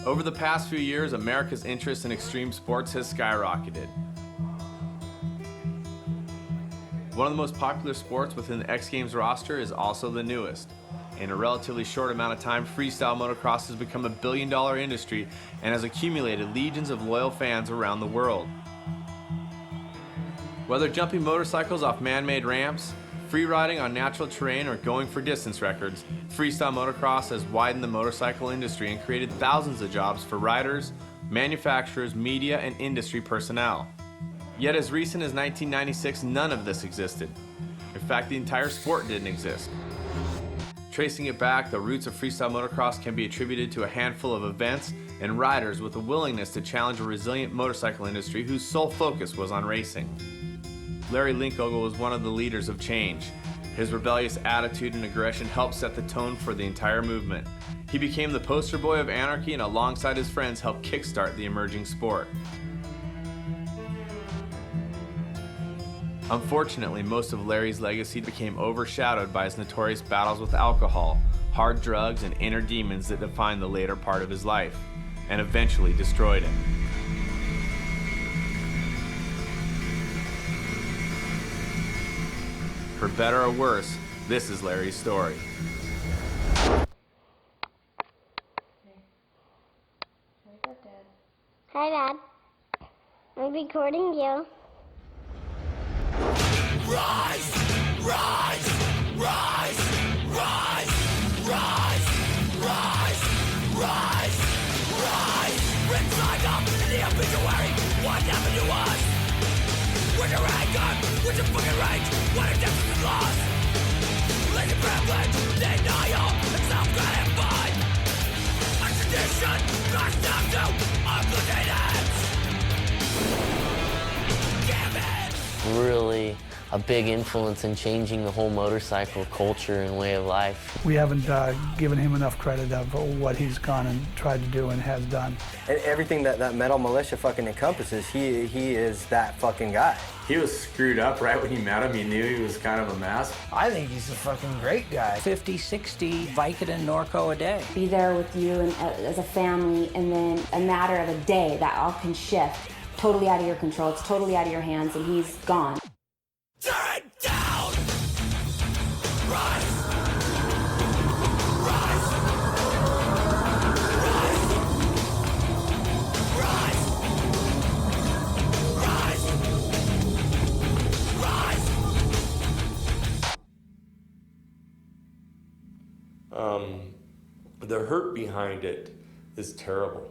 Over the past few years, America's interest in extreme sports has skyrocketed. One of the most popular sports within the X Games roster is also the newest. In a relatively short amount of time, freestyle motocross has become a billion-dollar industry and has accumulated legions of loyal fans around the world. Whether jumping motorcycles off man-made ramps, free riding on natural terrain, or going for distance records, freestyle motocross has widened the motorcycle industry and created thousands of jobs for riders, manufacturers, media, and industry personnel. Yet as recent as 1996, none of this existed. In fact, the entire sport didn't exist. Tracing it back, the roots of freestyle motocross can be attributed to a handful of events and riders with a willingness to challenge a resilient motorcycle industry whose sole focus was on racing. Larry Linkogle was one of the leaders of change. His rebellious attitude and aggression helped set the tone for the entire movement. He became the poster boy of anarchy and alongside his friends helped kickstart the emerging sport. Unfortunately, most of Larry's legacy became overshadowed by his notorious battles with alcohol, hard drugs, and inner demons that defined the later part of his life, and eventually destroyed him. For better or worse, this is Larry's story. Hi, Dad. I'm recording you. Rise, rise, rise, rise, rise, rise, rise, rise. Written signed up in the obituary. What happened to us? Where's your anger? Where's your fucking rage? What a difference is lost. Lazy privilege, denial, and self-gratified. A tradition not down to obligated. Damn it! Really a big influence in changing the whole motorcycle culture and way of life. We haven't given him enough credit of what he's gone and tried to do and has done. And everything that Metal Militia fucking encompasses, he is that fucking guy. He was screwed up right when you met him. You knew he was kind of a mess. I think he's a fucking great guy. 50, 60 Vicodin Norco a day. Be there with you and as a family, and then a matter of a day that all can shift. Totally out of your control. It's totally out of your hands, and he's gone. Turn it down! Rise! Rise! Rise! Rise! Rise! Rise! The hurt behind it is terrible.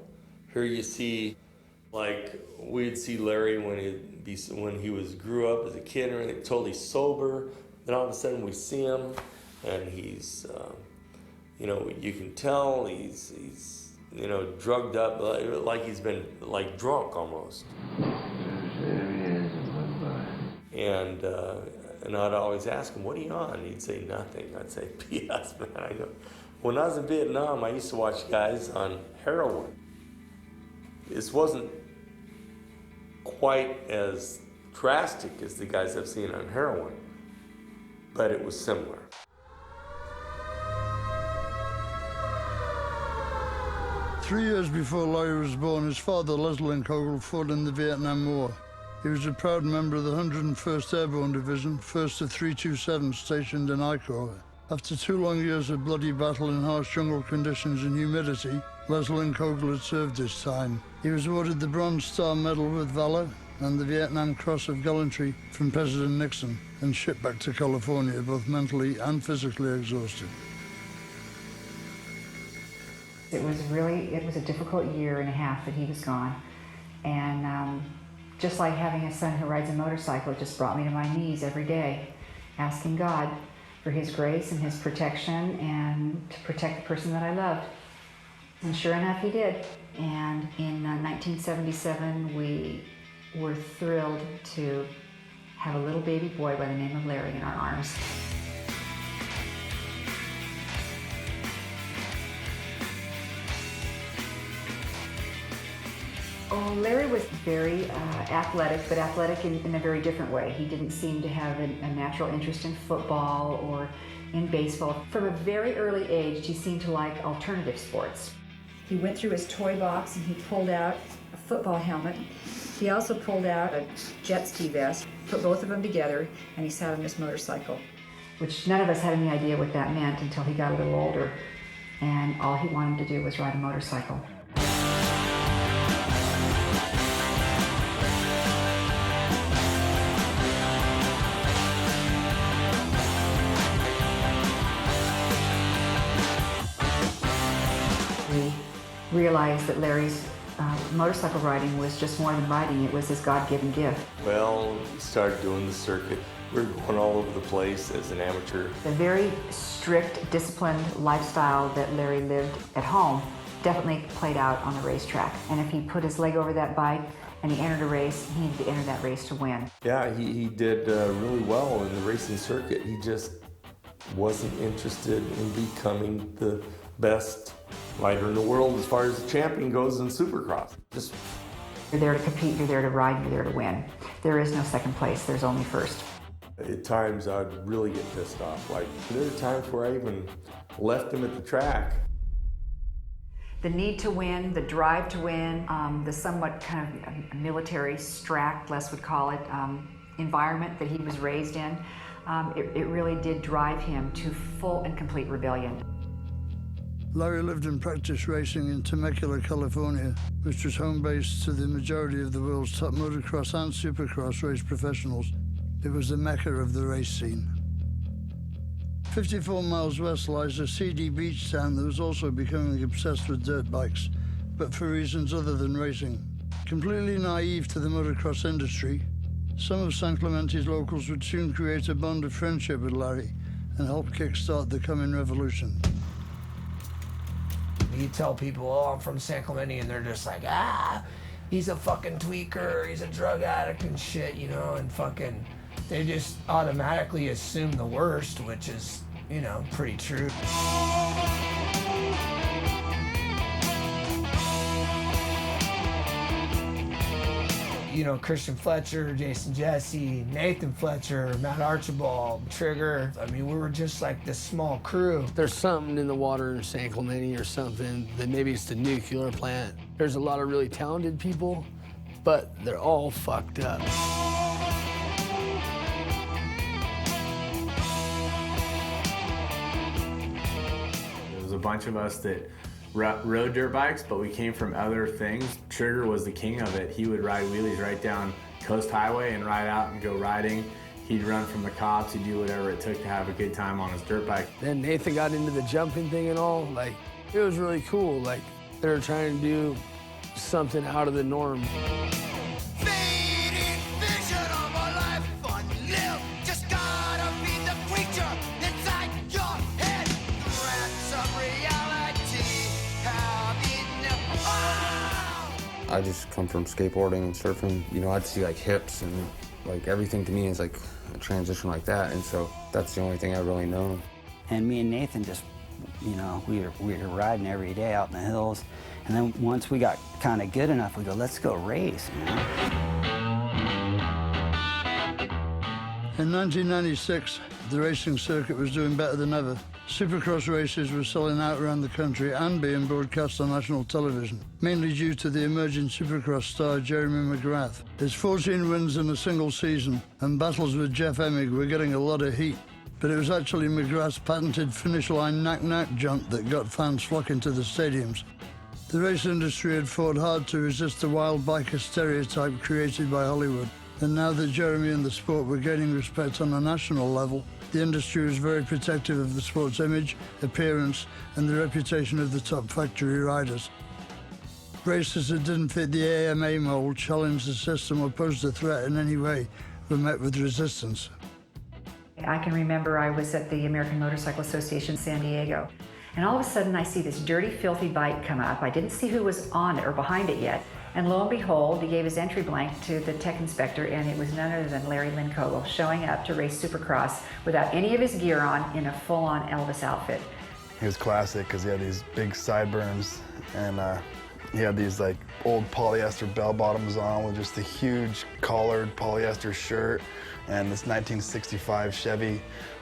Here you see, like, we'd see Larry when he grew up as a kid and totally sober. Then all of a sudden we see him, and he's, you can tell he's drugged up, like he's been like drunk almost. And I'd always ask him, "What are you on?" And he'd say nothing. I'd say, "P.S. man, I know." When I was in Vietnam, I used to watch guys on heroin. This wasn't quite as drastic as the guys I've seen on heroin, but it was similar. Three years before Larry was born, his father, Larry Linkogle, fought in the Vietnam War. He was a proud member of the 101st Airborne Division, 1st of 327 stationed in I Corps. After 2 long years of bloody battle in harsh jungle conditions and humidity, Larry Linkogle had served his time. He was awarded the Bronze Star Medal with Valor and the Vietnam Cross of Gallantry from President Nixon, and shipped back to California, both mentally and physically exhausted. It was a difficult year and a half that he was gone. And just like having a son who rides a motorcycle, it just brought me to my knees every day, asking God for his grace and his protection and to protect the person that I loved. And sure enough, he did. And in 1977, we were thrilled to have a little baby boy by the name of Larry in our arms. Oh, Larry was very athletic, but athletic in a very different way. He didn't seem to have a natural interest in football or in baseball. From a very early age, he seemed to like alternative sports. He went through his toy box and he pulled out a football helmet. He also pulled out a jet ski vest, put both of them together, and he sat on his motorcycle. Which none of us had any idea what that meant until he got a little older, and all he wanted to do was ride a motorcycle. We realized that Larry's motorcycle riding was just more than riding, it was his God-given gift. Well, we started doing the circuit. We were going all over the place as an amateur. The very strict, disciplined lifestyle that Larry lived at home definitely played out on the racetrack. And if he put his leg over that bike and he entered a race, he needed to enter that race to win. Yeah, he did really well in the racing circuit. He just wasn't interested in becoming the best rider in the world as far as the champion goes in Supercross. You're there to compete, you're there to ride, you're there to win. There is no second place, there's only first. At times I'd really get pissed off. Like, there were times where I even left him at the track. The need to win, the drive to win, the somewhat kind of military strack, Les would call it, environment that he was raised in, it really did drive him to full and complete rebellion. Larry lived and practiced racing in Temecula, California, which was home base to the majority of the world's top motocross and supercross race professionals. It was the mecca of the race scene. 54 miles west lies a seedy beach town that was also becoming obsessed with dirt bikes, but for reasons other than racing. Completely naive to the motocross industry, some of San Clemente's locals would soon create a bond of friendship with Larry and help kickstart the coming revolution. You tell people, oh, I'm from San Clemente, and they're just like, ah, he's a fucking tweaker, he's a drug addict and shit, you know, and fucking, they just automatically assume the worst, which is, you know, pretty true. You know, Christian Fletcher, Jason Jesse, Nathan Fletcher, Matt Archibald, Trigger. I mean, we were just like this small crew. There's something in the water in San Clemente or something, that maybe it's the nuclear plant. There's a lot of really talented people, but they're all fucked up. There was a bunch of us that rode dirt bikes, but we came from other things. Trigger was the king of it. He would ride wheelies right down Coast Highway and ride out and go riding. He'd run from the cops, he'd do whatever it took to have a good time on his dirt bike. Then Nathan got into the jumping thing and all. Like, it was really cool. Like, they were trying to do something out of the norm. I just come from skateboarding and surfing. You know, I'd see like hips and like everything to me is like a transition like that. And so that's the only thing I really know. And me and Nathan just, you know, we were riding every day out in the hills. And then once we got kind of good enough, we go, let's go race, you know? In 1996, the racing circuit was doing better than ever. Supercross races were selling out around the country and being broadcast on national television, mainly due to the emerging Supercross star Jeremy McGrath. His 14 wins in a single season and battles with Jeff Emig were getting a lot of heat. But it was actually McGrath's patented finish line knack-knack jump that got fans flocking to the stadiums. The race industry had fought hard to resist the wild biker stereotype created by Hollywood. And now that Jeremy and the sport were gaining respect on a national level, the industry was very protective of the sport's image, appearance, and the reputation of the top factory riders. Racers that didn't fit the AMA mold, challenged the system, or posed a threat in any way were met with resistance. I can remember I was at the American Motorcycle Association in San Diego, and all of a sudden I see this dirty, filthy bike come up. I didn't see who was on it or behind it yet. And lo and behold, he gave his entry blank to the tech inspector, and it was none other than Larry Linkogle showing up to race Supercross without any of his gear on in a full-on Elvis outfit. He was classic because he had these big sideburns, and he had these like old polyester bell bottoms on with just a huge collared polyester shirt and this 1965 Chevy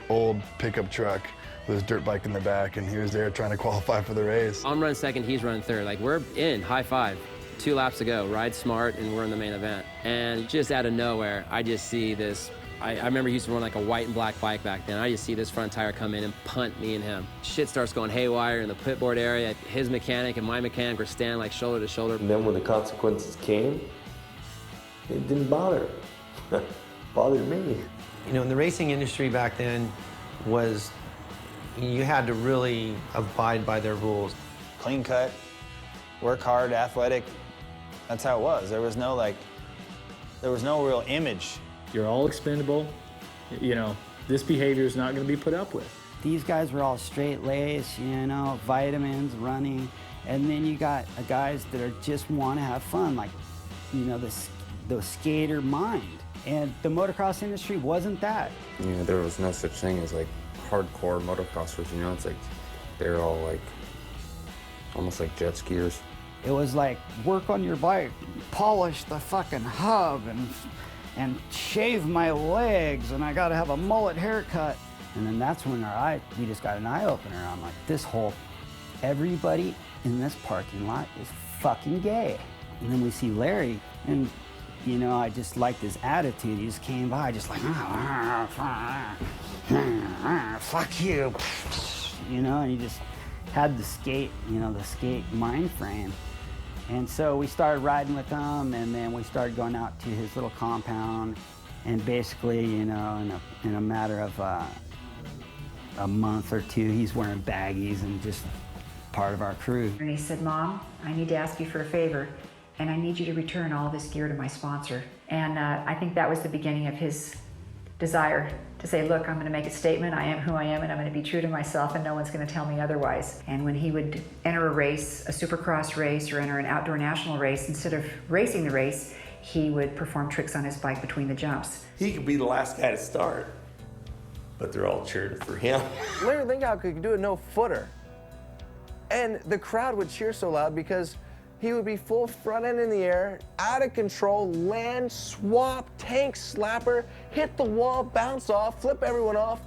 old pickup truck with his dirt bike in the back, and he was there trying to qualify for the race. I'm running second, he's running third. Like, we're in, high five. 2 laps to go, ride smart, and we're in the main event. And just out of nowhere, I just see this. I remember he used to run like a white and black bike back then. I just see this front tire come in and punt me and him. Shit starts going haywire in the pitboard area. His mechanic and my mechanic were standing like shoulder to shoulder. And then when the consequences came, it didn't bother. Bothered me. You know, in the racing industry back then was, you had to really abide by their rules. Clean cut, work hard, athletic. That's how it was. There was no real image. You're all expendable. You know, this behavior is not going to be put up with. These guys were all straight laced, you know, vitamins, running. And then you got guys that are just want to have fun, like, you know, the skater mind. And the motocross industry wasn't that. You know, there was no such thing as like hardcore motocrossers, you know, it's like they're all like almost like jet skiers. It was like, work on your bike, polish the fucking hub, and shave my legs, and I gotta have a mullet haircut. And then that's when we just got an eye-opener. I'm like, everybody in this parking lot is fucking gay. And then we see Larry, and you know, I just liked his attitude. He just came by, just like, fuck you, you know, and he just had the skate mind frame. And so we started riding with him, and then we started going out to his little compound, and basically, you know, in a matter of a month or two, he's wearing baggies and just part of our crew. And he said, Mom, I need to ask you for a favor, and I need you to return all this gear to my sponsor. And I think that was the beginning of his desire to say, look, I'm gonna make a statement, I am who I am, and I'm gonna be true to myself, and no one's gonna tell me otherwise. And when he would enter a race, a supercross race, or enter an outdoor national race, instead of racing the race, he would perform tricks on his bike between the jumps. He could be the last guy to start, but they're all cheering for him. Larry Linkogle could do a no-footer, and the crowd would cheer so loud because he would be full front end in the air, out of control, land, swap, tank slapper, hit the wall, bounce off, flip everyone off,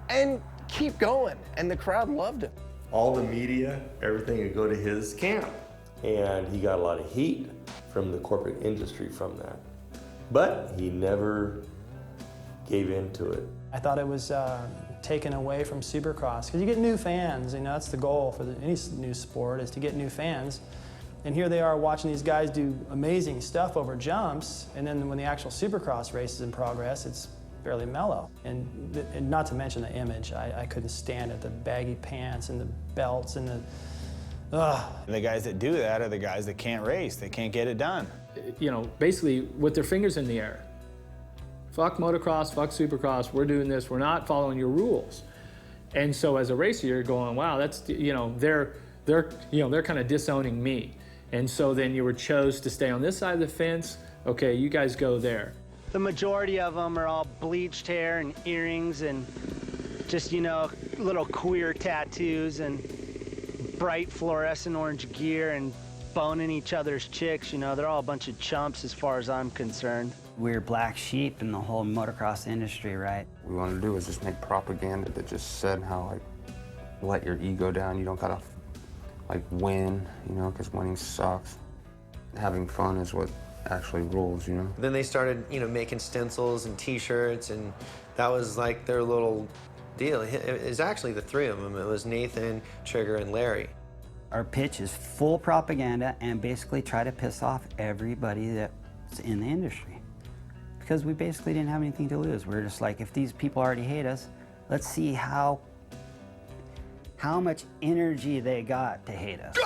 and keep going. And the crowd loved him. All the media, everything would go to his camp. And he got a lot of heat from the corporate industry from that. But he never gave in to it. I thought it was taken away from Supercross, because you get new fans, you know, that's the goal for any new sport, is to get new fans. And here they are watching these guys do amazing stuff over jumps, and then when the actual Supercross race is in progress, it's fairly mellow. And not to mention the image. I couldn't stand it, the baggy pants and the belts and The guys that do that are the guys that can't race. They can't get it done. You know, basically with their fingers in the air. Fuck motocross, fuck Supercross, we're doing this, we're not following your rules. And so as a racer, you're going, wow, that's, you know, they're kind of disowning me. And so then you were chose to stay on this side of the fence. Okay, you guys go there. The majority of them are all bleached hair and earrings and just, you know, little queer tattoos and bright fluorescent orange gear and boning each other's chicks. You know, they're all a bunch of chumps as far as I'm concerned. We're black sheep in the whole motocross industry, right? What we wanted to do was just make propaganda that just said how, like, let your ego down. You don't gotta, like, win, you know, because winning sucks. Having fun is what actually rules, you know? Then they started, you know, making stencils and T-shirts, and that was like their little deal. It was actually the three of them. It was Nathan, Trigger, and Larry. Our pitch is full propaganda and basically try to piss off everybody that's in the industry. Because we basically didn't have anything to lose. We're just like, if these people already hate us, let's see how much energy they got to hate us. Go!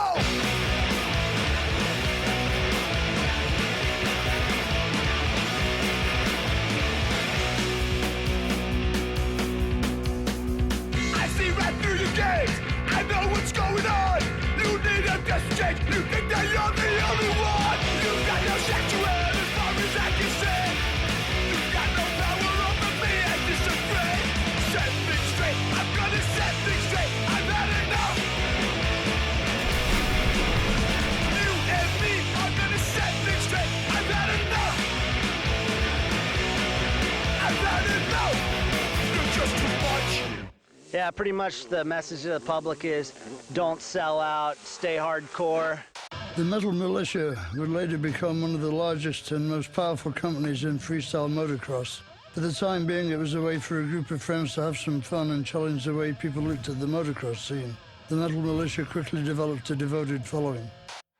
I see right through your games. I know what's going on. You need a dress change. You think that you're the only one. You got no sexuality as far as I can see. You got no power over me. I disagree. Set things straight. I'm gonna set things straight. I've had enough. You and me are gonna set things straight. I've had enough. I've had enough. You're just too much. Yeah, pretty much the message to the public is don't sell out, stay hardcore. The Metal Militia would later become one of the largest and most powerful companies in freestyle motocross. For the time being, it was a way for a group of friends to have some fun and challenge the way people looked at the motocross scene. The Metal Militia quickly developed a devoted following.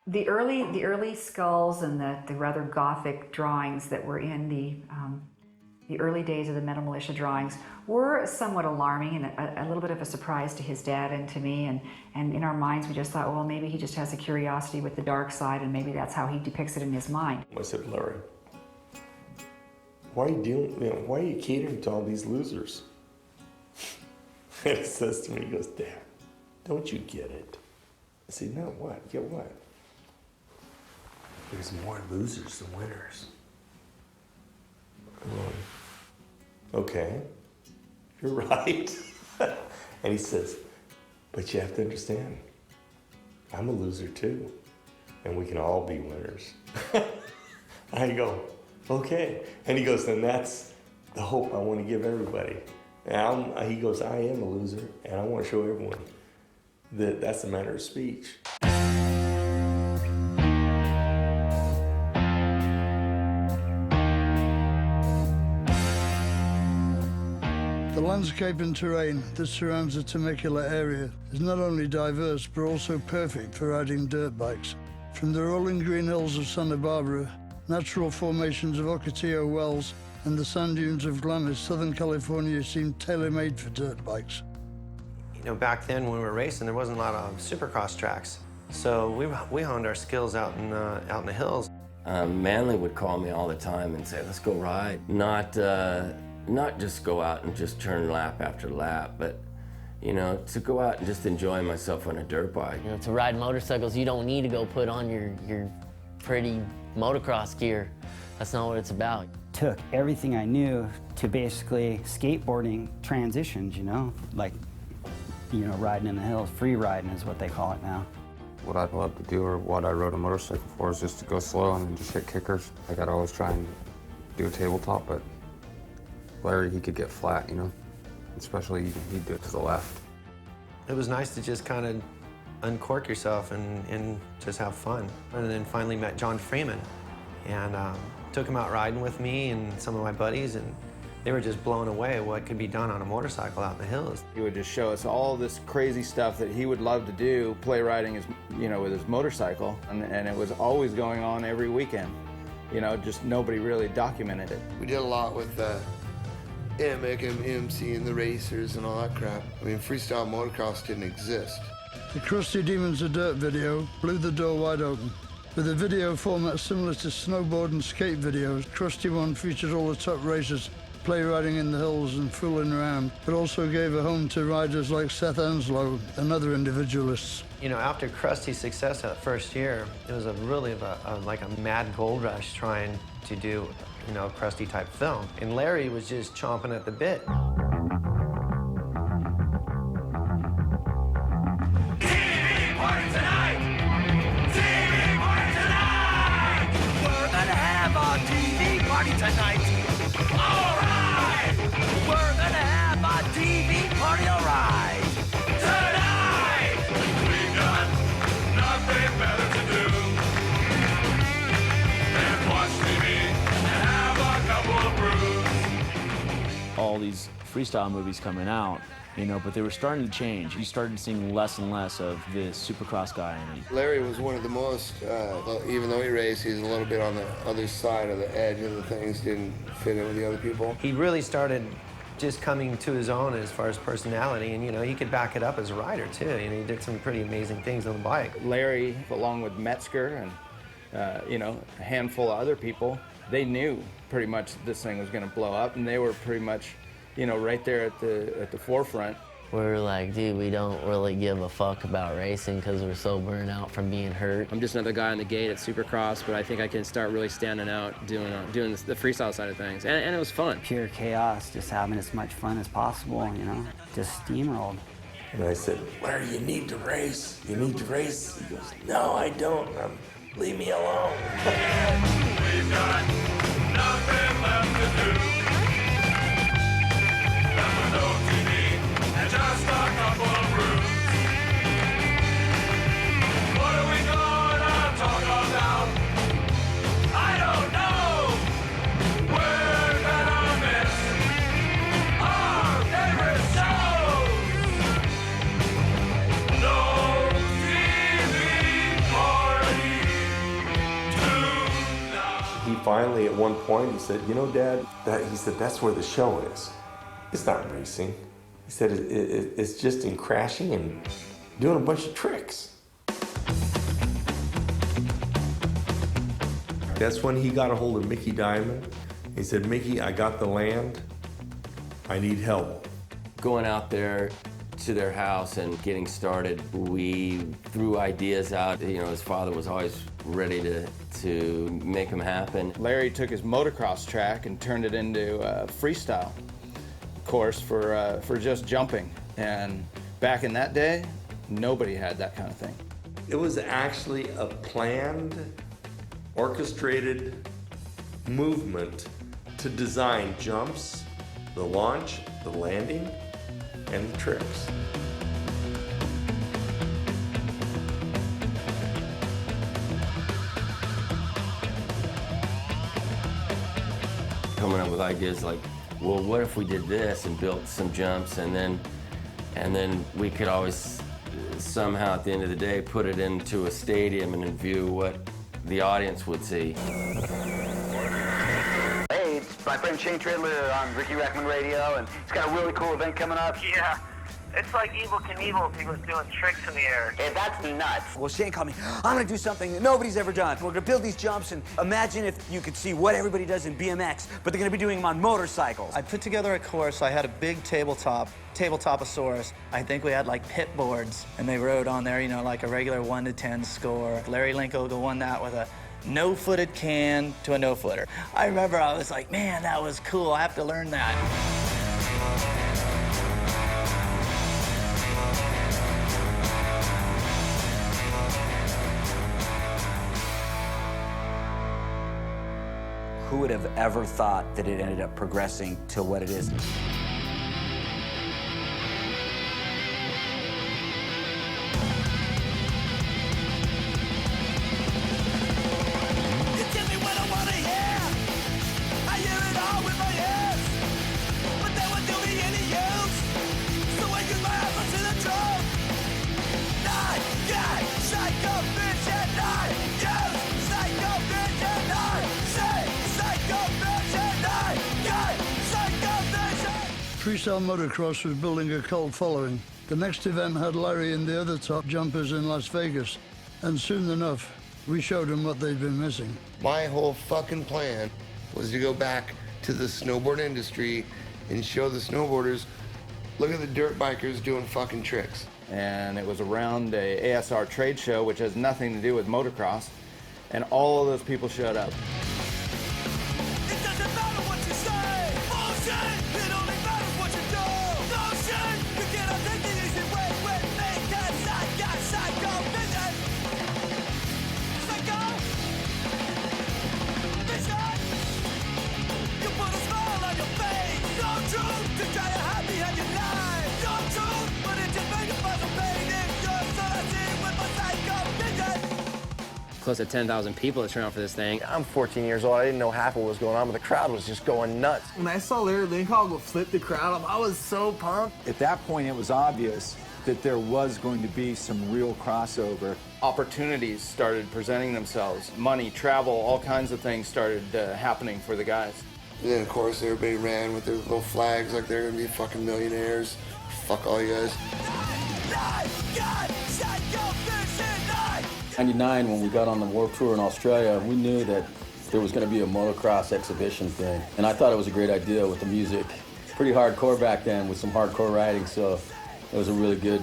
The early skulls and the rather gothic drawings that were in the early days of the Metal Militia drawings were somewhat alarming and a little bit of a surprise to his dad and to me. And in our minds, we just thought, well, maybe he just has a curiosity with the dark side, and maybe that's how he depicts it in his mind. I said, Larry, why are you catering to all these losers? And he says to me, he goes, Dad, don't you get it? I said, no, what? Get what? There's more losers than winners. I'm going, okay, you're right. And he says, but you have to understand, I'm a loser too, and we can all be winners. I go, okay. And he goes, then that's the hope I want to give everybody. And he goes, I am a loser, and I want to show everyone that that's a matter of speech. The landscape and terrain that surrounds the Temecula area is not only diverse, but also perfect for riding dirt bikes. From the rolling green hills of Santa Barbara, natural formations of Ocotillo Wells, and the sand dunes of Glamis, Southern California seemed tailor-made for dirt bikes. You know, back then when we were racing, there wasn't a lot of supercross tracks. So we honed our skills out in the hills. Manley would call me all the time and say, let's go ride. Not just go out and just turn lap after lap, but, you know, to go out and just enjoy myself on a dirt bike. You know, to ride motorcycles, you don't need to go put on your pretty motocross gear. That's not what it's about. Took everything I knew to basically skateboarding transitions, you know, like, you know, riding in the hills. Free riding is what they call it now. What I'd love to do, or what I rode a motorcycle for, is just to go slow and then just hit kickers. Like, I'd always try and do a tabletop, but Larry, he could get flat, you know? Especially, he'd do it to the left. It was nice to just kind of uncork yourself and just have fun. And then finally met John Freeman, and took him out riding with me and some of my buddies, and they were just blown away what could be done on a motorcycle out in the hills. He would just show us all this crazy stuff that he would love to do, play riding his, you know, with his motorcycle, and it was always going on every weekend. You know, just nobody really documented it. We did a lot with Emic and MC and the racers and all that crap. I mean, freestyle motocross didn't exist. The Crusty Demons of Dirt video blew the door wide open. With a video format similar to snowboard and skate videos, Crusty One featured all the top racers play riding in the hills and fooling around, but also gave a home to riders like Seth Enslow and other individualists. You know, after Krusty's success that first year, it was like a mad gold rush trying to do, you know, a Krusty type film. And Larry was just chomping at the bit. Tonight. All right! We're gonna have a TV party, all right! Tonight! We've got nothing better to do than watch TV and have a couple of brews. All these freestyle movies coming out, you know, but they were starting to change. You started seeing less and less of the supercross guy in it. Larry was one of the most, even though he raced, he's a little bit on the other side of the edge of the things, didn't fit in with the other people. He really started just coming to his own as far as personality, and, you know, he could back it up as a rider, too. You know, he did some pretty amazing things on the bike. Larry, along with Metzger and, you know, a handful of other people, they knew pretty much this thing was going to blow up, and they were pretty much, you know, right there at the forefront. We're like, dude, we don't really give a fuck about racing because we're so burned out from being hurt. I'm just another guy on the gate at Supercross, but I think I can start really standing out doing the freestyle side of things, and it was fun. Pure chaos, just having as much fun as possible, you know, just steamrolled. And I said, Larry, you need to race. You need to race. He goes, no, I don't. Leave me alone. We've got nothing left to do. Just one point, he said, you know, Dad, he said, that's where the show is. It's not racing. He said, it's just in crashing and doing a bunch of tricks. That's when he got a hold of Mickey Diamond. He said, Mickey, I got the land. I need help. Going out there to their house and getting started, we threw ideas out. You know, his father was always ready to make them happen. Larry took his motocross track and turned it into a freestyle course for just jumping. And back in that day, nobody had that kind of thing. It was actually a planned, orchestrated movement to design jumps, the launch, the landing, and the tricks. Coming up with ideas like, well, what if we did this and built some jumps, and then we could always somehow at the end of the day put it into a stadium and then view what the audience would see. Hey, it's my friend Shane Tridler on Ricky Rackman Radio, and he's got a really cool event coming up. Yeah, it's like Evel Knievel if he was doing tricks in the air. Hey, that's nuts. Well, Shane called me. I'm gonna do something that nobody's ever done. We're gonna build these jumps, and imagine if you could see what everybody does in BMX, but they're gonna be doing them on motorcycles. I put together a course. I had a big tabletoposaurus. I think we had like pit boards, and they rode on there, you know, like a regular 1 to 10 score. Larry Linkogle won that with a no-footed can to a no-footer. I remember I was like, man, that was cool. I have to learn that. Who would have ever thought that it ended up progressing to what it is? Freestyle Motocross was building a cult following. The next event had Larry and the other top jumpers in Las Vegas, and soon enough, we showed them what they'd been missing. My whole fucking plan was to go back to the snowboard industry and show the snowboarders, look at the dirt bikers doing fucking tricks. And it was around a ASR trade show, which has nothing to do with motocross, and all of those people showed up. Close to 10,000 people that turned out for this thing. I'm 14 years old. I didn't know half what was going on, but the crowd was just going nuts. When I saw Larry Linkogle flip the crowd up, I was so pumped. At that point, it was obvious that there was going to be some real crossover. Opportunities started presenting themselves. Money, travel, all kinds of things started happening for the guys. And then, of course, everybody ran with their little flags like they're gonna be fucking millionaires. Fuck all you guys. 99, when we got on the World Tour in Australia, we knew that there was going to be a motocross exhibition thing. And I thought it was a great idea with the music. Pretty hardcore back then with some hardcore riding, so it was a really good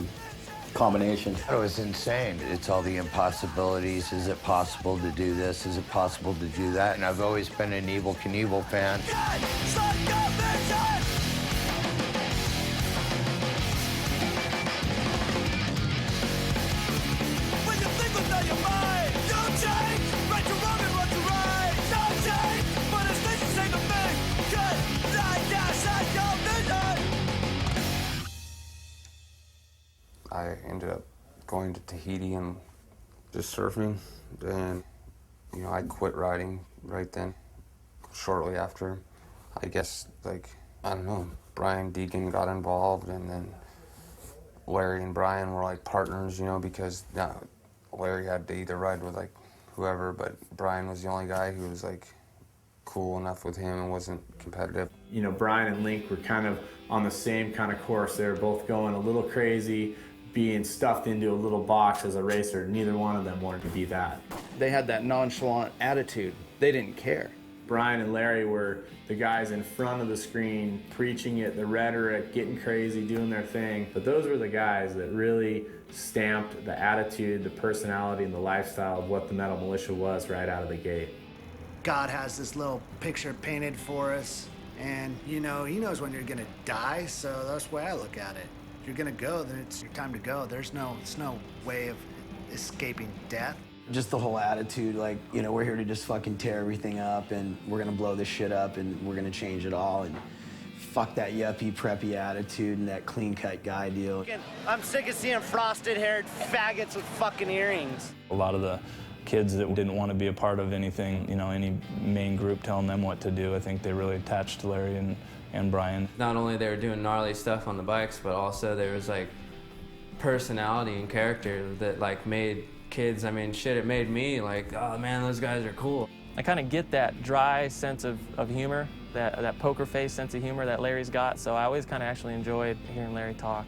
combination. It was insane. It's all the impossibilities. Is it possible to do this? Is it possible to do that? And I've always been an Evel Knievel fan. I ended up going to Tahiti and just surfing, and you know, I quit riding right then. Shortly after, I guess, like, I don't know, Brian Deegan got involved, and then Larry and Brian were like partners, you know, because Larry had to either ride with like whoever, but Brian was the only guy who was like cool enough with him and wasn't competitive. You know, Brian and Link were kind of on the same kind of course. They were both going a little crazy, being stuffed into a little box as a racer. Neither one of them wanted to be that. They had that nonchalant attitude. They didn't care. Brian and Larry were the guys in front of the screen, preaching it, the rhetoric, getting crazy, doing their thing. But those were the guys that really stamped the attitude, the personality, and the lifestyle of what the Metal Militia was right out of the gate. God has this little picture painted for us, and you know, he knows when you're gonna die, so that's the way I look at it. If you're gonna go, then it's your time to go. There's no way of escaping death. Just the whole attitude, like, you know, we're here to just fucking tear everything up, and we're gonna blow this shit up, and we're gonna change it all, and fuck that yuppie, preppy attitude and that clean-cut guy deal. I'm sick of seeing frosted-haired faggots with fucking earrings. A lot of the kids that didn't want to be a part of anything, you know, any main group telling them what to do, I think they really attached to Larry and Brian. Not only they were doing gnarly stuff on the bikes, but also there was like personality and character that like made kids, I mean, shit, it made me like, oh man, those guys are cool. I kind of get that dry sense of humor, that poker face sense of humor that Larry's got, so I always kind of actually enjoyed hearing Larry talk.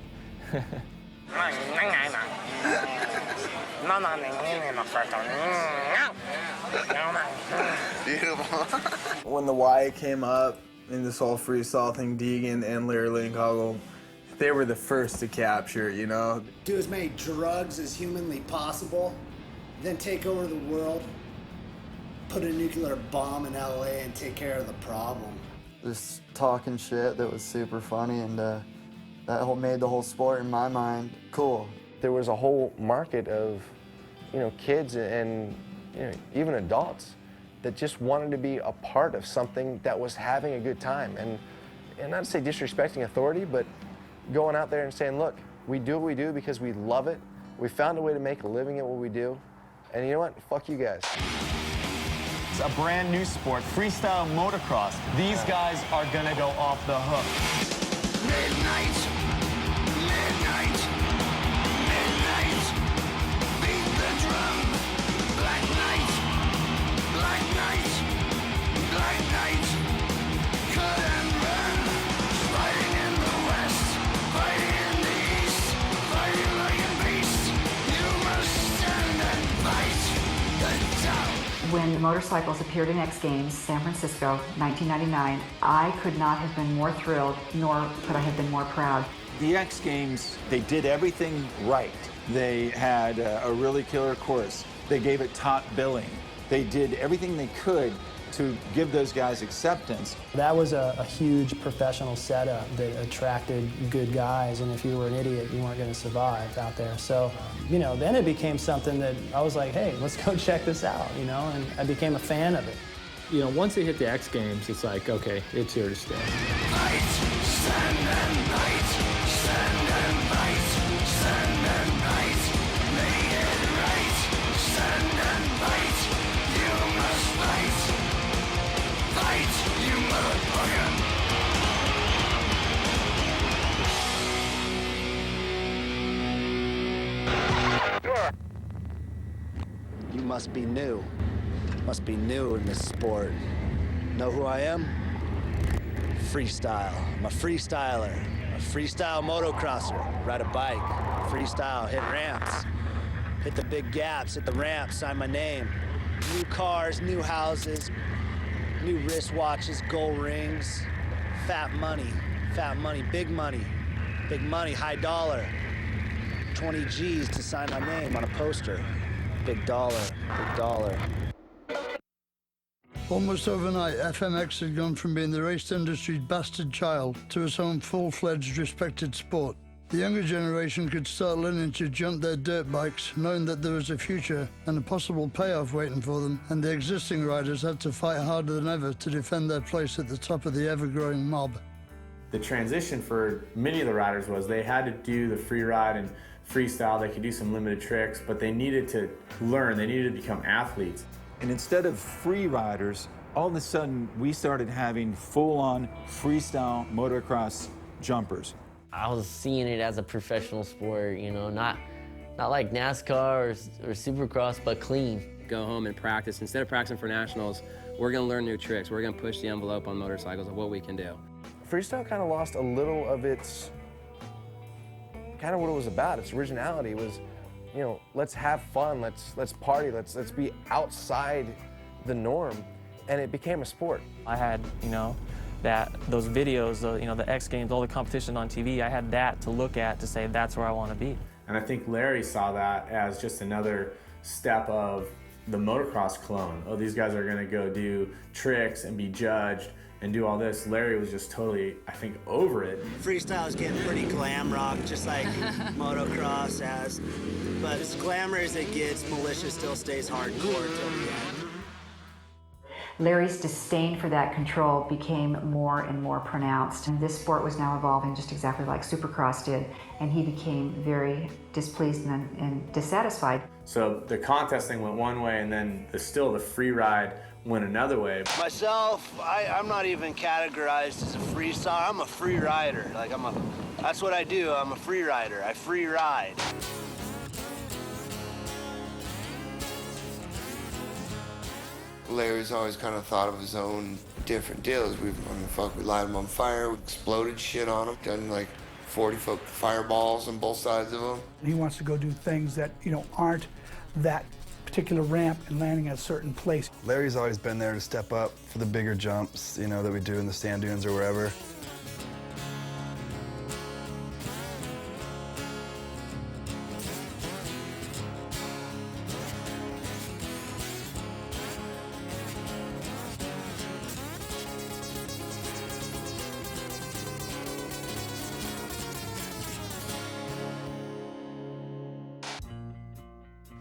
When the Y came up in this whole freestyle thing, Deegan and Larry Linkogle, they were the first to capture, you know? Do as many drugs as humanly possible, then take over the world, put a nuclear bomb in LA and take care of the problem. Just talking shit that was super funny, and that made the whole sport, in my mind, cool. There was a whole market of, you know, kids and you know, even adults that just wanted to be a part of something that was having a good time. And not to say disrespecting authority, but going out there and saying, look, we do what we do because we love it. We found a way to make a living at what we do. And you know what? Fuck you guys. It's a brand new sport, freestyle motocross. These guys are gonna go off the hook. Midnight, midnight, midnight, beat the drum. Black night, black night, black night, cut and burn. Fighting in the west, fighting in the east, fighting like a beast. You must stand and fight the town. When the motorcycles appeared in X Games, San Francisco, 1999, I could not have been more thrilled, nor could I have been more proud. The X Games, they did everything right. They had a really killer course. They gave it top billing. They did everything they could to give those guys acceptance. That was a huge professional setup that attracted good guys, and if you were an idiot, you weren't going to survive out there. So, you know, then it became something that I was like, hey, let's go check this out, you know, and I became a fan of it. You know, once they hit the X Games, it's like, okay, it's here to stay. Fight, stand and fight, stand and fight, stand and fight, make it right, stand and fight, you must fight, fight, you motherfucker. You must be new. Must be new in this sport. Know who I am? Freestyle. I'm a freestyler. A freestyle motocrosser. Ride a bike. Freestyle. Hit ramps. Hit the big gaps. Hit the ramps. Sign my name. New cars, new houses, new wristwatches, gold rings. Fat money. Fat money. Big money. Big money. High dollar. 20 G's to sign my name on a poster. Big dollar. Big dollar. Almost overnight, FMX had gone from being the race industry's bastard child to its own full-fledged respected sport. The younger generation could start learning to jump their dirt bikes, knowing that there was a future and a possible payoff waiting for them, and the existing riders had to fight harder than ever to defend their place at the top of the ever-growing mob. The transition for many of the riders was they had to do the free ride and freestyle. They could do some limited tricks, but they needed to learn. They needed to become athletes. And instead of free riders, all of a sudden we started having full-on freestyle motocross jumpers. I was seeing it as a professional sport, you know, not like NASCAR or Supercross, but clean. Go home and practice. Instead of practicing for nationals, We're gonna learn new tricks. We're gonna push the envelope on motorcycles of what we can do. Freestyle kind of lost a little of its, kind of what it was about. Its originality was, you know, let's have fun, let's party, let's be outside the norm, and it became a sport. I had, you know, those videos, you know, the X Games, all the competition on TV. I had that to look at to say that's where I want to be. And I think Larry saw that as just another step of the motocross clone. Oh, these guys are gonna go do tricks and be judged and do all this. Larry was just totally, I think, over it. Freestyle is getting pretty glam rock, just like motocross has. But as glamour as it gets, Militia still stays hardcore till the end. Larry's disdain for that control became more and more pronounced. And this sport was now evolving just exactly like Supercross did, and he became very displeased and dissatisfied. So the contest thing went one way, and then still the free ride went another way. Myself, I'm not even categorized as a freestyler. I'm a free rider. Like that's what I do. I'm a free rider. I free ride. Larry's always kind of thought of his own different deals. We light him on fire, we exploded shit on him, done like 40-foot fireballs on both sides of him. He wants to go do things that, you know, aren't that particular ramp and landing at a certain place. Larry's always been there to step up for the bigger jumps, you know, that we do in the sand dunes or wherever.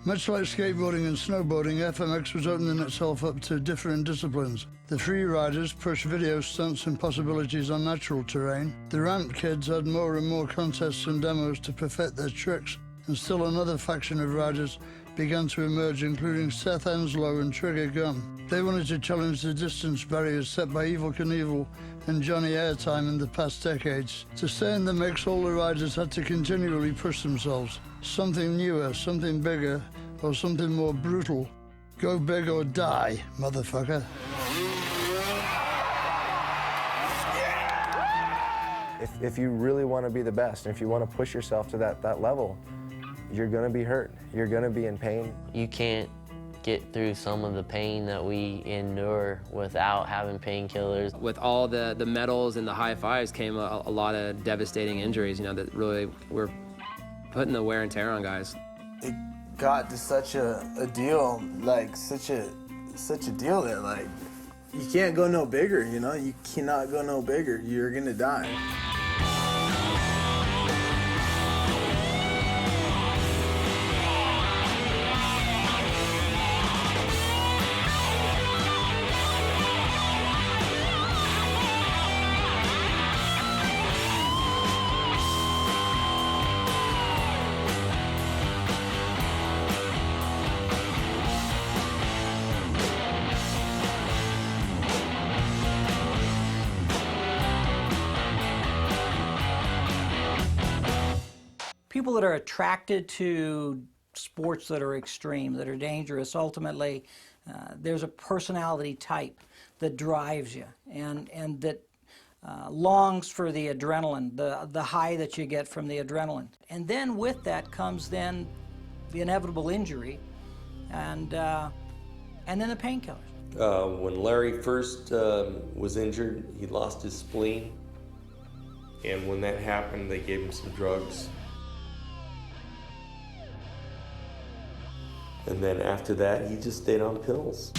Much like skateboarding and snowboarding, FMX was opening itself up to different disciplines. The free riders pushed video stunts and possibilities on natural terrain. The ramp kids had more and more contests and demos to perfect their tricks. And still another faction of riders began to emerge, including Seth Enslow and Trigger Gunn. They wanted to challenge the distance barriers set by Evel Knievel and Johnny Airtime in the past decades. To stay in the mix, all the riders had to continually push themselves. Something newer, something bigger, or something more brutal. Go big or die, motherfucker. If you really want to be the best, and if you want to push yourself to that level, you're going to be hurt. You're going to be in pain. You can't get through some of the pain that we endure without having painkillers. With all the medals and the high fives came a lot of devastating injuries, you know, that really were putting the wear and tear on guys. It got to such a deal, like such a deal that like you can't go no bigger, you know? You cannot go no bigger. You're gonna die. People that are attracted to sports that are extreme, that are dangerous, ultimately, there's a personality type that drives you and that longs for the adrenaline, the high that you get from the adrenaline. And then with that comes then the inevitable injury and then the painkillers. When Larry first was injured, he lost his spleen. And when that happened, they gave him some drugs. And then after that, he just stayed on pills.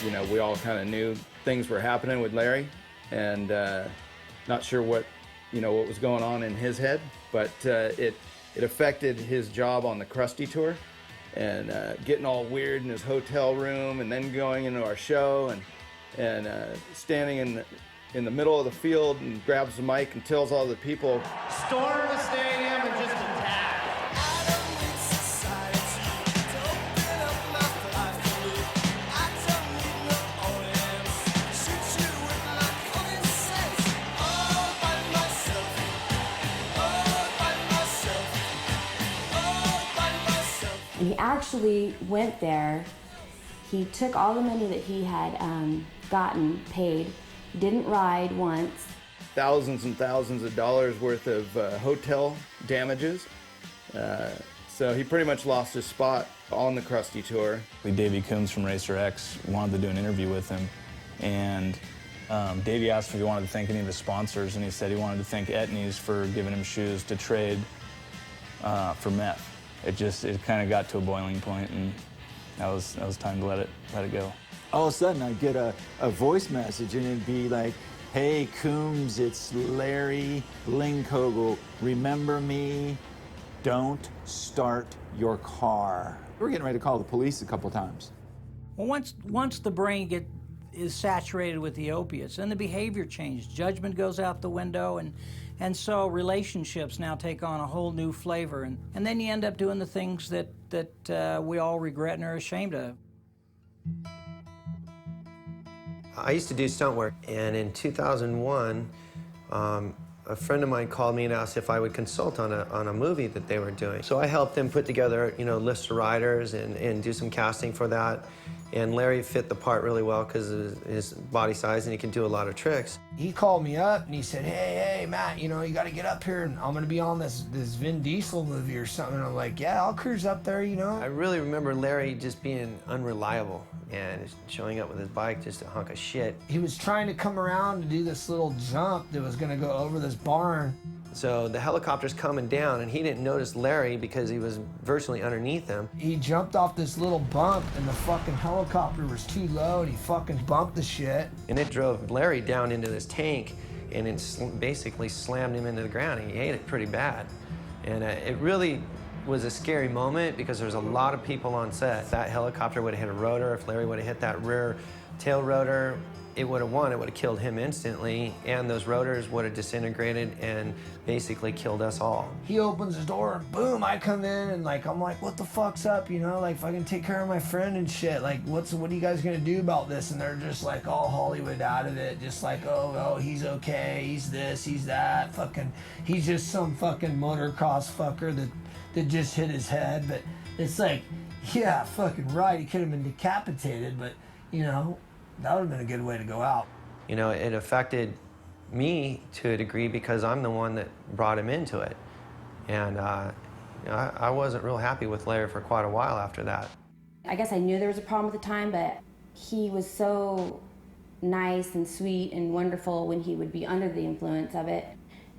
You know, we all kind of knew things were happening with Larry, and not sure what was going on in his head, but it affected his job on the Krusty Tour, and getting all weird in his hotel room, and then going into our show and standing in the middle of the field and grabs the mic and tells all the people, Storm the stadium and just attack. And he actually went there. He took all the money that he had paid, didn't ride once. thousands and thousands of dollars worth of hotel damages. So he pretty much lost his spot on the Krusty Tour. Davey Coombs from Racer X wanted to do an interview with him, and Davey asked if he wanted to thank any of his sponsors, and he said he wanted to thank Etnies for giving him shoes to trade for meth. It kind of got to a boiling point, and that was time to let it go. All of a sudden, I'd get a voice message, and it'd be like, "Hey, Coombs, it's Larry Linkogle. Remember me? Don't start your car." We're getting ready to call the police a couple times. Well, once the brain is saturated with the opiates, then the behavior changes. Judgment goes out the window, and so relationships now take on a whole new flavor, and then you end up doing the things that we all regret and are ashamed of. I used to do stunt work, and in 2001, a friend of mine called me and asked if I would consult on a movie that they were doing. So I helped them put together, lists of riders and do some casting for that. And Larry fit the part really well because of his body size, and he can do a lot of tricks. He called me up and he said, hey, Matt, you got to get up here, and I'm going to be on this Vin Diesel movie or something. And I'm like, yeah, I'll cruise up there, I really remember Larry just being unreliable and showing up with his bike just a hunk of shit. He was trying to come around to do this little jump that was going to go over this barn. So the helicopter's coming down, and he didn't notice Larry because he was virtually underneath him. He jumped off this little bump, and the fucking helicopter was too low, and he fucking bumped the shit. And it drove Larry down into this tank, and it basically slammed him into the ground. He ate it pretty bad. And it really was a scary moment because there was a lot of people on set. That helicopter would have hit a rotor. If Larry would have hit that rear tail rotor, it would have won. It would have killed him instantly, and those rotors would have disintegrated and basically killed us all. He opens his door, and boom, I come in, and I'm like, what the fuck's up, if I can take care of my friend and shit, what are you guys gonna do about this? And they're just all Hollywood out of it, just oh, he's okay, he's this, he's that, he's just some fucking motocross fucker that just hit his head. But it's yeah, fucking right, he could have been decapitated, but that would have been a good way to go out. It affected me to a degree because I'm the one that brought him into it. And I wasn't real happy with Larry for quite a while after that. I guess I knew there was a problem at the time, but he was so nice and sweet and wonderful when he would be under the influence of it.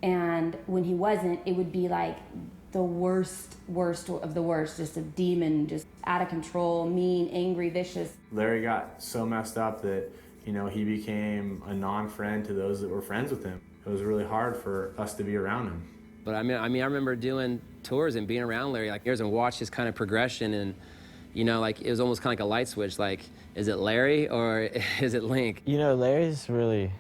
And when he wasn't, it would be like the worst of the worst, just a demon, just out of control, mean, angry, vicious. Larry got so messed up that, he became a non-friend to those that were friends with him. It was really hard for us to be around him. But I remember doing tours and being around Larry years and watch his kind of progression, and it was almost kind of like a light switch, is it Larry or is it Link? Larry's really,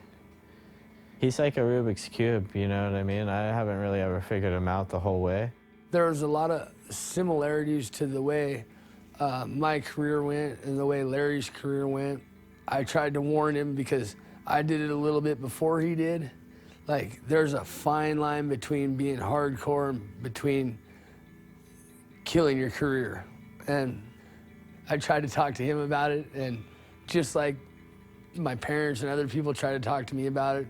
he's like a Rubik's Cube, you know what I mean? I haven't really ever figured him out the whole way. There's a lot of similarities to the way my career went and the way Larry's career went. I tried to warn him because I did it a little bit before he did. There's a fine line between being hardcore and between killing your career. And I tried to talk to him about it, and just like my parents and other people try to talk to me about it,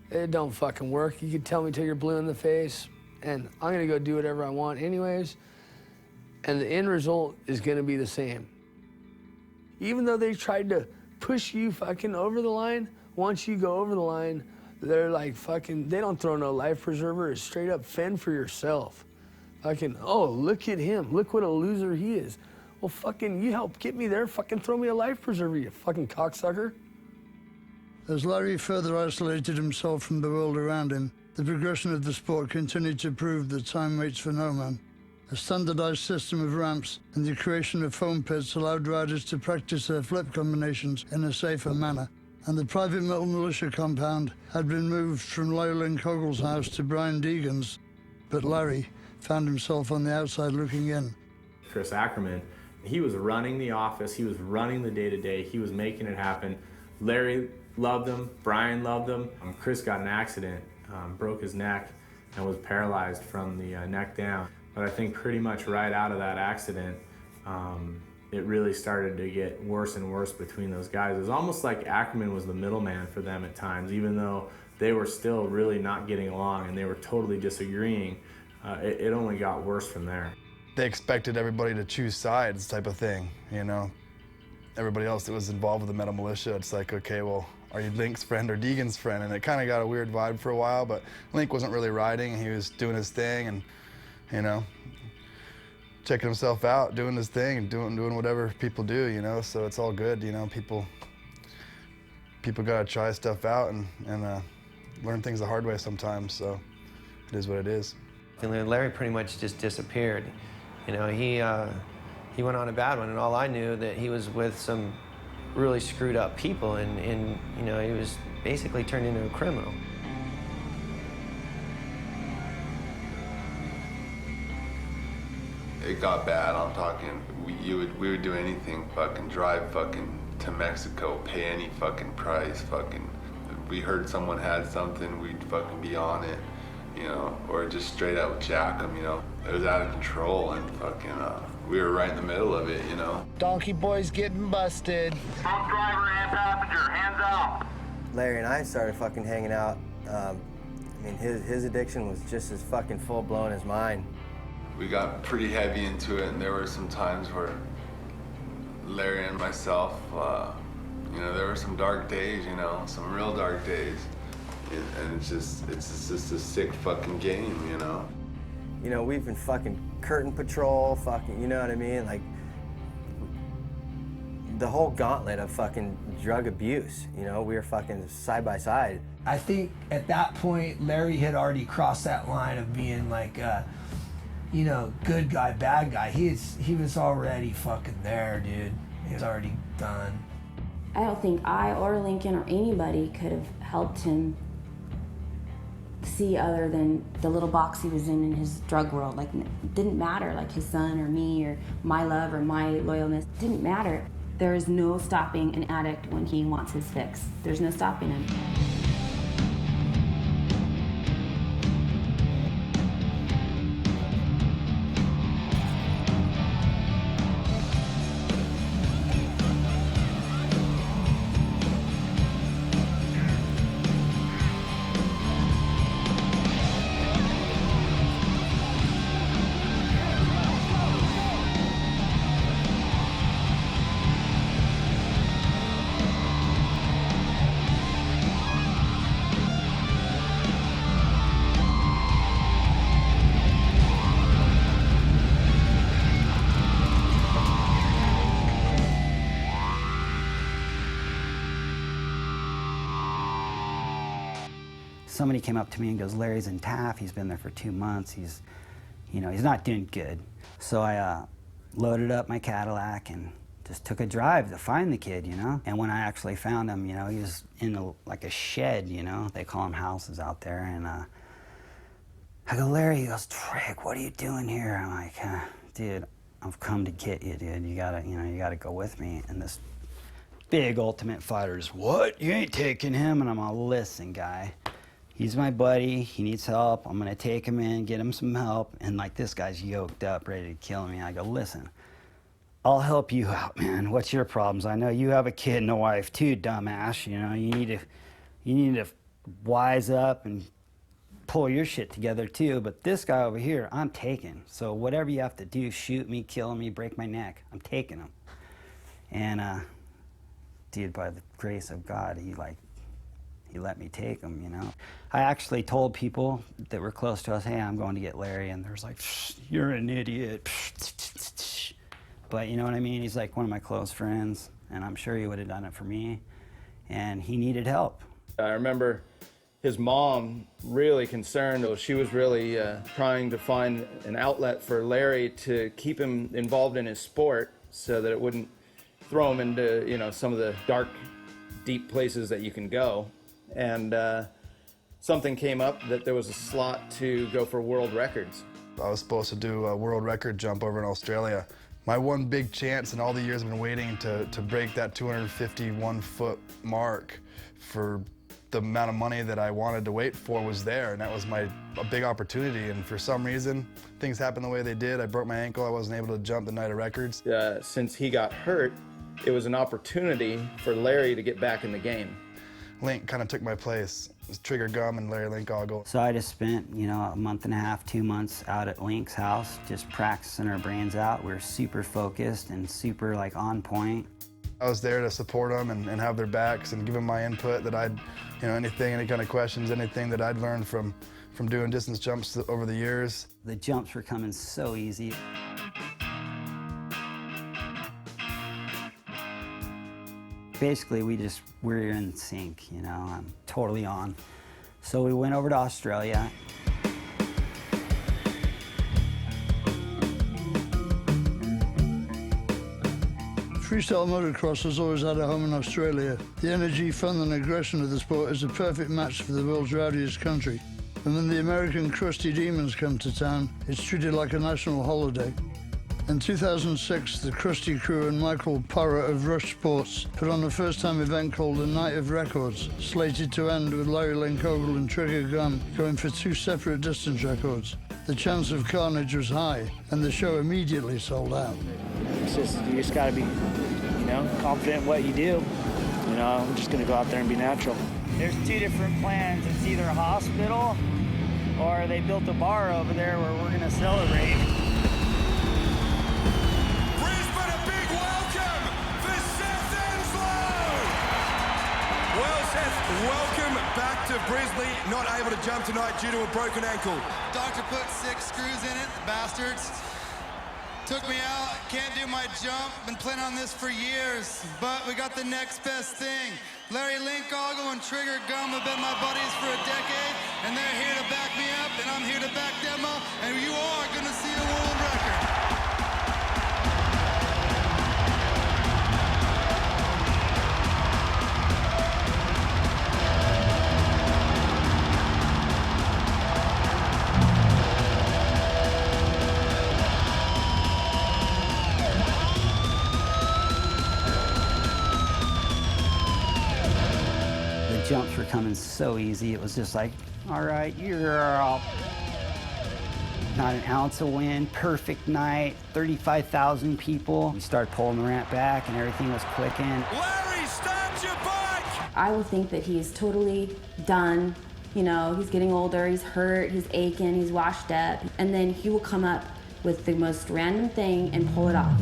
it don't fucking work. You can tell me till you're blue in the face, and I'm gonna go do whatever I want anyways, and the end result is gonna be the same. Even though they tried to push you fucking over the line, once you go over the line, they're they don't throw no life preserver, it's straight up fend for yourself. Oh, look at him, look what a loser he is. Well, you helped get me there, throw me a life preserver, you fucking cocksucker. As Larry further isolated himself from the world around him, the progression of the sport continued to prove that time waits for no man. A standardized system of ramps and the creation of foam pits allowed riders to practice their flip combinations in a safer manner. And the private militia compound had been moved from Larry Linkogle's house to Brian Deegan's, but Larry found himself on the outside looking in. Chris Ackerman, he was running the office, he was running the day-to-day, he was making it happen. Larry loved him, Brian loved him. Chris got in an accident, broke his neck, and was paralyzed from the neck down. But I think pretty much right out of that accident, it really started to get worse and worse between those guys. It was almost like Ackerman was the middleman for them at times, even though they were still really not getting along and they were totally disagreeing. It only got worse from there. They expected everybody to choose sides type of thing, you know. Everybody else that was involved with the Metal Militia, it's like, okay, well, are you Link's friend or Deegan's friend? And it kind of got a weird vibe for a while, but Link wasn't really riding. He was doing his thing and, you know, checking himself out, doing his thing, and doing whatever people do, you know. So it's all good, you know. People gotta try stuff out and learn things the hard way sometimes. So it is what it is. And Larry pretty much just disappeared. You know, he went on a bad one, and all I knew that he was with some really screwed up people, and you know, he was basically turned into a criminal. It got bad. I'm talking, we would do anything, fucking drive fucking to Mexico, pay any fucking price, fucking. We heard someone had something, we'd fucking be on it, you know, or just straight out jack them, you know. It was out of control, and fucking, we were right in the middle of it, you know. Donkey boy's getting busted. Both driver and passenger, hands up. Larry and I started fucking hanging out. I mean, his addiction was just as fucking full-blown as mine. We got pretty heavy into it, and there were some times where Larry and myself, you know, there were some dark days, you know, some real dark days. And it's just a sick fucking game, you know. You know, we've been fucking curtain patrol, fucking, you know what I mean? Like, the whole gauntlet of fucking drug abuse, you know, we were fucking side by side. I think at that point, Larry had already crossed that line of being like, you know, good guy, bad guy. He was already fucking there, dude. He was already done. I don't think I or Lincoln or anybody could have helped him see other than the little box he was in his drug world. Like, it didn't matter, like his son or me or my love or my loyalness. It didn't matter. There is no stopping an addict when he wants his fix. There's no stopping him. Somebody came up to me and goes, Larry's in TAF, he's been there for 2 months, he's not doing good. So I loaded up my Cadillac and just took a drive to find the kid, you know? And when I actually found him, you know, he was in like a shed, you know? They call them houses out there. And I go, Larry, he goes, Trick, what are you doing here? I'm like, dude, I've come to get you, dude. You gotta go with me. And this big Ultimate Fighter's, what? You ain't taking him? And I'm all, listen, guy. He's my buddy, he needs help, I'm gonna take him in, get him some help, and like this guy's yoked up, ready to kill me. I go, listen, I'll help you out, man. What's your problems? I know you have a kid and a wife too, dumbass. You know, you need to wise up and pull your shit together too, but this guy over here, I'm taking. So whatever you have to do, shoot me, kill me, break my neck, I'm taking him. And dude, by the grace of God, he let me take him, you know. I actually told people that were close to us, hey, I'm going to get Larry, and there's like, you're an idiot. But you know what I mean? He's like one of my close friends, and I'm sure he would have done it for me, and he needed help. I remember his mom really concerned. She was really trying to find an outlet for Larry to keep him involved in his sport so that it wouldn't throw him into, you know, some of the dark, deep places that you can go. And something came up that there was a slot to go for world records. I was supposed to do a world record jump over in Australia. My one big chance in all the years I've been waiting to break that 251-foot mark for the amount of money that I wanted to wait for was there, and that was a big opportunity. And for some reason, things happened the way they did. I broke my ankle. I wasn't able to jump the night of records. Since he got hurt, it was an opportunity for Larry to get back in the game. Link kind of took my place. It was Trigger Gum and Larry Linkogle. So I just spent, you know, a month and a half, 2 months out at Link's house, just practicing our brains out. We were super focused and super, like, on point. I was there to support them and have their backs and give them my input that I'd, you know, any kind of questions, anything that I'd learned from doing distance jumps over the years. The jumps were coming so easy. Basically, we're in sync, you know, I'm totally on. So we went over to Australia. Freestyle motocross has always had a home in Australia. The energy, fun and aggression of the sport is a perfect match for the world's rowdiest country. And when the American crusty demons come to town, it's treated like a national holiday. In 2006, the Krusty crew and Michael Parra of Rush Sports put on a first-time event called the Night of Records, slated to end with Larry Linkogle and Trigger Gum going for 2 separate distance records. The chance of carnage was high, and the show immediately sold out. It's just, you just gotta be, you know, confident in what you do. You know, I'm just gonna go out there and be natural. There's 2 different plans. It's either a hospital or they built a bar over there where we're gonna celebrate. Brisbane, a big welcome for Seth Enslow! Well, Seth, welcome back to Brisbane. Not able to jump tonight due to a broken ankle. Doctor put 6 screws in it, bastards. Took me out, can't do my jump, been planning on this for years, but we got the next best thing. Larry Linkogle and Trigger Gum have been my buddies for a decade, and they're here to back me up, and I'm here to back them up, and you are gonna see a world record. Jumps were coming so easy. It was just like, all right, you're out. Not an ounce of wind, perfect night, 35,000 people. We started pulling the ramp back and everything was clicking. Larry, stand your back! I will think that he is totally done. You know, he's getting older, he's hurt, he's aching, he's washed up. And then he will come up with the most random thing and pull it off.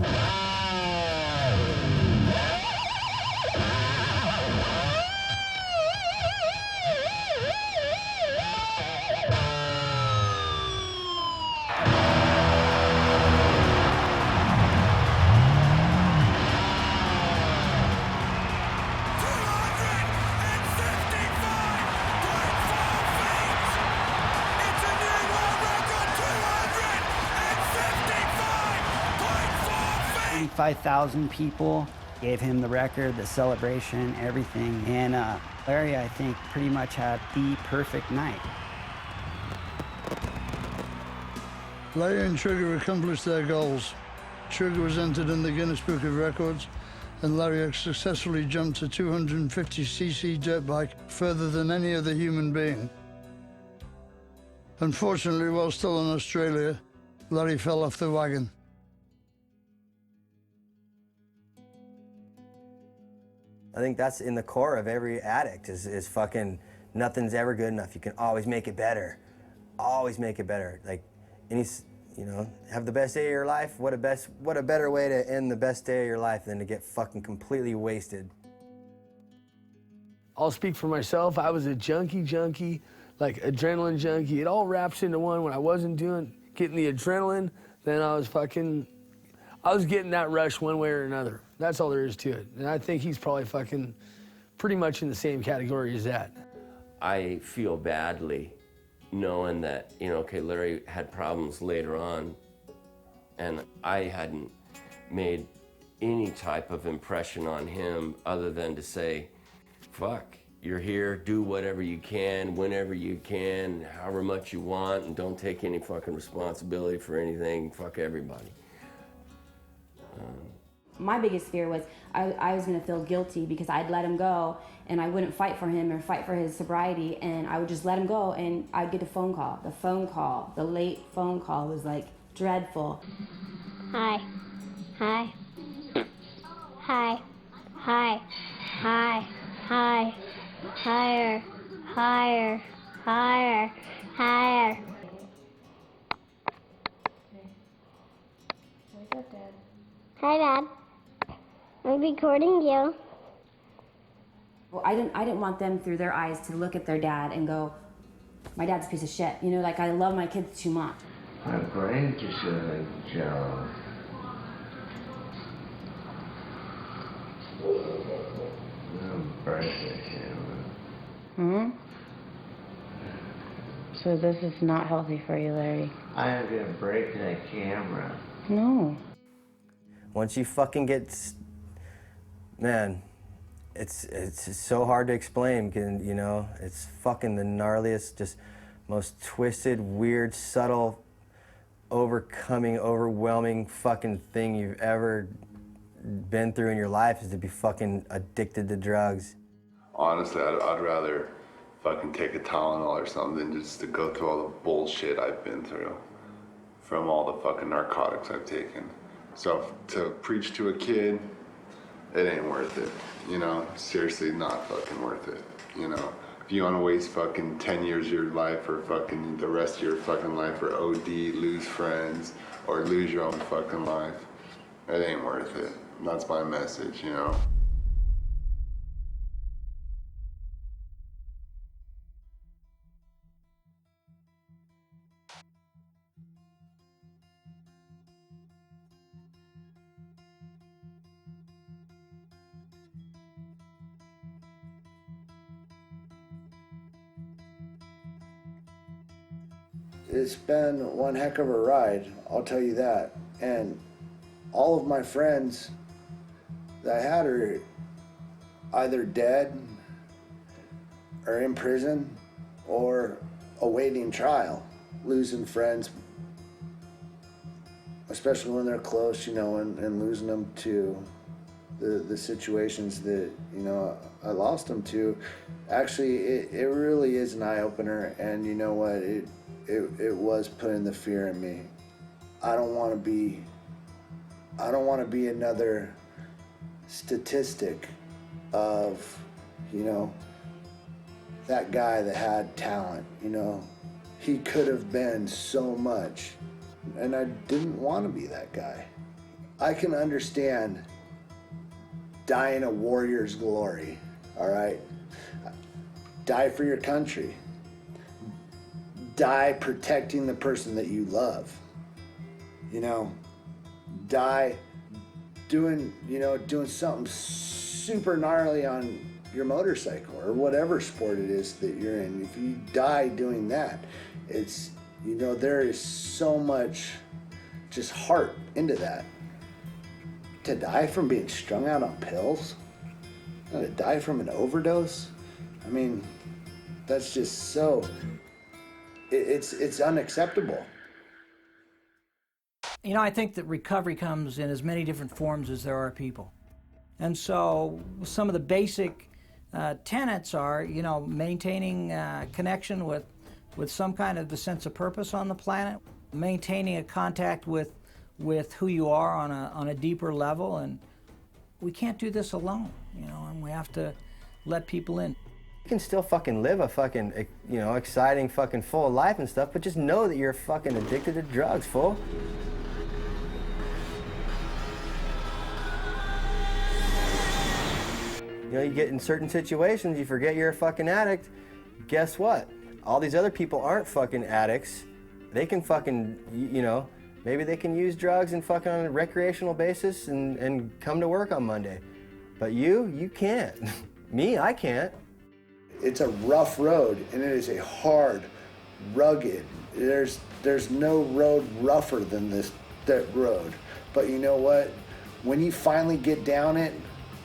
5,000 people gave him the record, the celebration, everything. And Larry, I think, pretty much had the perfect night. Larry and Trigger accomplished their goals. Trigger was entered in the Guinness Book of Records, and Larry had successfully jumped a 250cc dirt bike further than any other human being. Unfortunately, while still in Australia, Larry fell off the wagon. I think that's in the core of every addict is fucking nothing's ever good enough. You can always make it better. Always make it better. Like you know, have the best day of your life. What a better way to end the best day of your life than to get fucking completely wasted. I'll speak for myself. I was a junkie, like adrenaline junkie. It all wraps into one. When I wasn't getting the adrenaline, then I was getting that rush one way or another. That's all there is to it. And I think he's probably fucking pretty much in the same category as that. I feel badly knowing that, you know, okay, Larry had problems later on, and I hadn't made any type of impression on him other than to say, fuck, you're here, do whatever you can, whenever you can, however much you want, and don't take any fucking responsibility for anything, fuck everybody. My biggest fear was I was gonna feel guilty because I'd let him go and I wouldn't fight for him or fight for his sobriety, and I would just let him go and I'd get a phone call. The late phone call was like dreadful. Hi. Hi. Hi. Hi. Hi. Hi. Higher. Higher. Higher. Higher. What's up, Dad? Hi, Dad. I'm recording you. Well, I didn't want them through their eyes to look at their dad and go, my dad's a piece of shit. You know, like I love my kids too much. My brain just like Joe. So this is not healthy for you, Larry. I am gonna break that camera. No. Once you fucking get, man, it's so hard to explain, you know, it's fucking the gnarliest, just most twisted, weird, subtle, overwhelming fucking thing you've ever been through in your life is to be fucking addicted to drugs. Honestly, I'd rather fucking take a Tylenol or something just to go through all the bullshit I've been through from all the fucking narcotics I've taken. So to preach to a kid, it ain't worth it, you know? Seriously, not fucking worth it, you know? If you wanna waste fucking 10 years of your life or fucking the rest of your fucking life for OD, lose friends, or lose your own fucking life, it ain't worth it. That's my message, you know? It's been one heck of a ride, I'll tell you that. And all of my friends that I had are either dead or in prison or awaiting trial. Losing friends, especially when they're close, you know, and losing them to the situations that, you know, I lost them to. Actually, it really is an eye-opener, and you know what, it was putting the fear in me. I don't want to be another statistic of, you know, that guy that had talent, you know. He could have been so much, and I didn't want to be that guy. I can understand dying a warrior's glory, all right? Die for your country. Die protecting the person that you love. You know, die doing something super gnarly on your motorcycle or whatever sport it is that you're in. If you die doing that, it's, you know, there is so much just heart into that. To die from being strung out on pills, to die from an overdose, I mean, that's just so, it's unacceptable. You know, I think that recovery comes in as many different forms as there are people. And so some of the basic tenets are, you know, maintaining connection with some kind of the sense of purpose on the planet, maintaining a contact with who you are on a deeper level, and we can't do this alone, you know, and we have to let people in. You can still fucking live a fucking, you know, exciting fucking full life and stuff, but just know that you're fucking addicted to drugs, fool. You know, you get in certain situations, you forget you're a fucking addict. Guess what? All these other people aren't fucking addicts. They can fucking, you know, maybe they can use drugs and fucking on a recreational basis and come to work on Monday. But you can't. Me, I can't. It's a rough road, and it is a hard, rugged. There's no road rougher than that road. But you know what? When you finally get down it,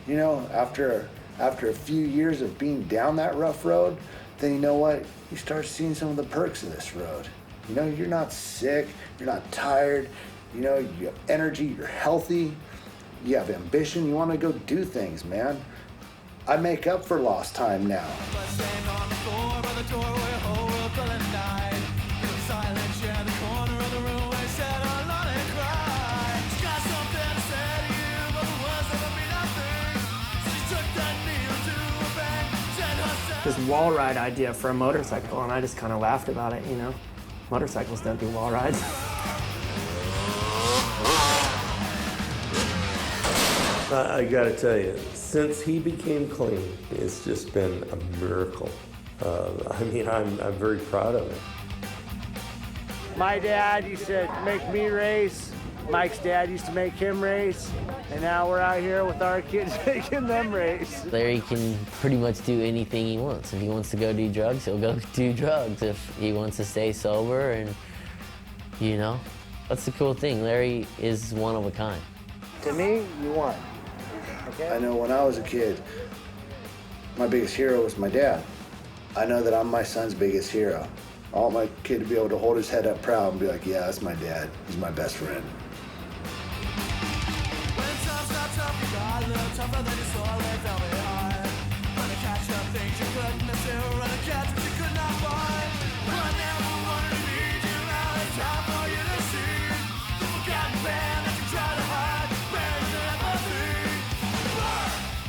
you know, after a few years of being down that rough road, then you know what? You start seeing some of the perks of this road. You know, you're not sick, you're not tired, you know, you have energy, you're healthy, you have ambition, you want to go do things, man. I make up for lost time now. This wall ride idea for a motorcycle, and I just kind of laughed about it, you know. Motorcycles don't do wall rides. I gotta tell you, since he became clean, it's just been a miracle. I mean, I'm very proud of it. My dad used to make me race. Mike's dad used to make him race. And now we're out here with our kids making them race. Larry can pretty much do anything he wants. If he wants to go do drugs, he'll go do drugs. If he wants to stay sober, and, you know, that's the cool thing. Larry is one of a kind. To me, you won. Okay? I know when I was a kid, my biggest hero was my dad. I know that I'm my son's biggest hero. I want my kid to be able to hold his head up proud and be like, yeah, that's my dad. He's my best friend.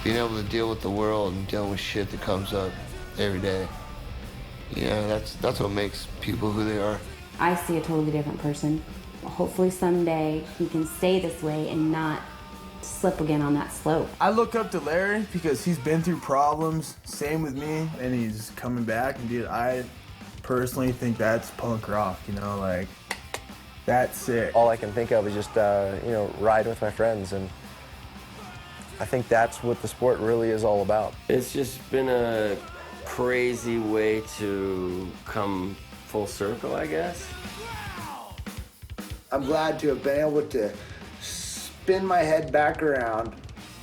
Being able to deal with the world and dealing with shit that comes up every day. Yeah, that's what makes people who they are. I see a totally different person. Hopefully someday he can stay this way and not slip again on that slope. I look up to Larry because he's been through problems, same with me, and he's coming back. And dude, I personally think that's punk rock, you know, like, that's sick. All I can think of is just, you know, riding with my friends, and I think that's what the sport really is all about. It's just been a crazy way to come full circle, I guess. I'm glad to have been able to spin my head back around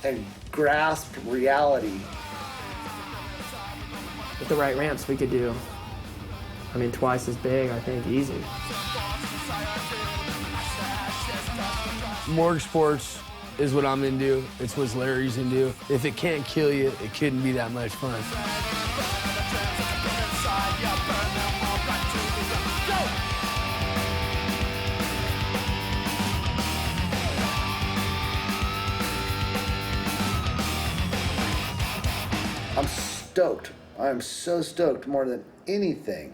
and grasp reality. With the right ramps, we could do, I mean, twice as big, I think, easy. Morgue sports is what I'm into. It's what Larry's into. If it can't kill you, it couldn't be that much fun. I'm stoked. I'm so stoked more than anything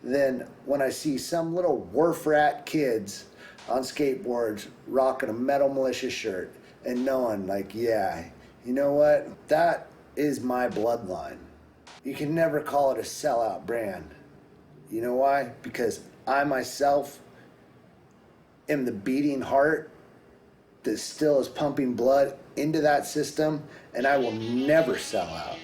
than when I see some little wharf rat kids on skateboards rocking a Metal Militia shirt and knowing, like, yeah, you know what? That is my bloodline. You can never call it a sellout brand. You know why? Because I myself am the beating heart that still is pumping blood into that system, and I will never sell out.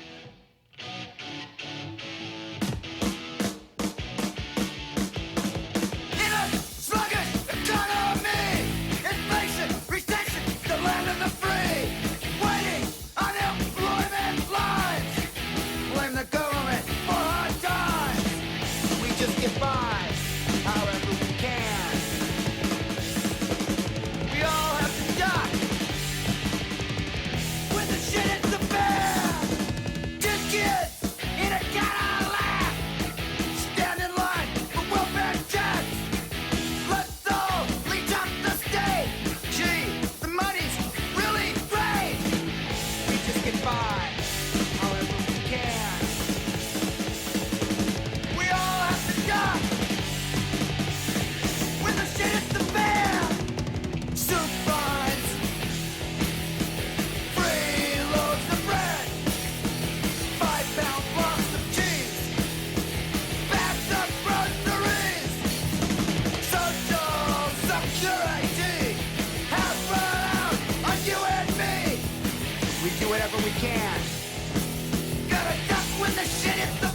Whatever we can. Gotta duck when the shit hits the